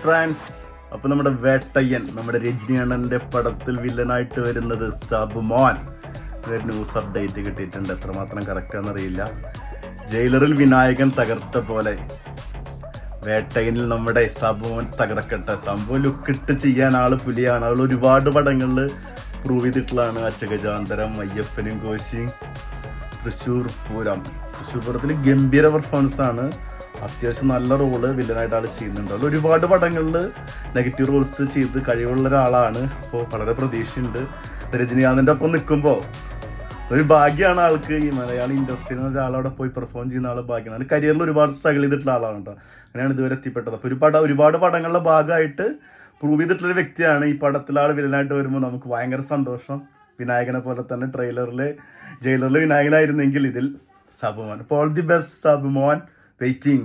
France. അപ്പൊ നമ്മുടെ വേട്ടയ്യൻ, നമ്മുടെ രജനി അണ്ണന്റെ പടത്തിൽ വില്ലനായിട്ട് വരുന്നത് സാബുമോൻ. ഒരു ന്യൂസ് അപ്ഡേറ്റ് കിട്ടിയിട്ടുണ്ട്, എത്രമാത്രം കറക്റ്റ് ആണെന്നറിയില്ല. ജയിലറിൽ വിനായകൻ തകർത്ത പോലെ വേട്ടയ്യനിൽ നമ്മുടെ സാബുമോൻ തകർക്കട്ടെ. സംഭവം ലുക്കിട്ട് ചെയ്യാൻ ആള് പുലിയാണ്. ആൾ ഒരുപാട് പടങ്ങളിൽ പ്രൂവ് ചെയ്തിട്ടുള്ളതാണ്. അച്ചഗജാന്തരം, അയ്യപ്പനും കോശിയും, തൃശ്ശൂർ പൂരത്തിൽ ഗംഭീര പെർഫോമൻസ് ആണ്. അത്യാവശ്യം നല്ല റോള് വില്ലനായിട്ട് ആൾ ചെയ്യുന്നുണ്ട്. അത് ഒരുപാട് പടങ്ങളിൽ നെഗറ്റീവ് റോൾസ് ചെയ്ത് കഴിവുള്ള ഒരാളാണ്. അപ്പോൾ വളരെ പ്രതീക്ഷയുണ്ട്. രജനീകാന്തിൻ്റെ ഒപ്പം നിൽക്കുമ്പോൾ ഒരു ഭാഗ്യമാണ് ആൾക്ക്. ഈ മലയാളി ഇൻഡസ്ട്രിയിൽ നിന്ന് ഒരാളവിടെ പോയി പെർഫോം ചെയ്യുന്ന ആൾ ഭാഗ്യമാണ്. കരിയറിൽ ഒരുപാട് സ്ട്രഗിൾ ചെയ്തിട്ടുള്ള ആളാണ് കേട്ടോ. അങ്ങനെയാണ് ഇതുവരെ എത്തിപ്പെട്ടത്. അപ്പോൾ ഒരുപാട് പടങ്ങളുടെ ഭാഗമായിട്ട് പ്രൂവ് ചെയ്തിട്ടുള്ളൊരു വ്യക്തിയാണ്. ഈ പടത്തിൽ ആൾ വില്ലനായിട്ട് വരുമ്പോൾ നമുക്ക് ഭയങ്കര സന്തോഷം. വിനായകനെ പോലെ തന്നെ ജയിലറിൽ വിനായകനായിരുന്നെങ്കിൽ ഇതിൽ സാബുമോൻ. അപ്പോൾ all the best Sabumon. Waiting.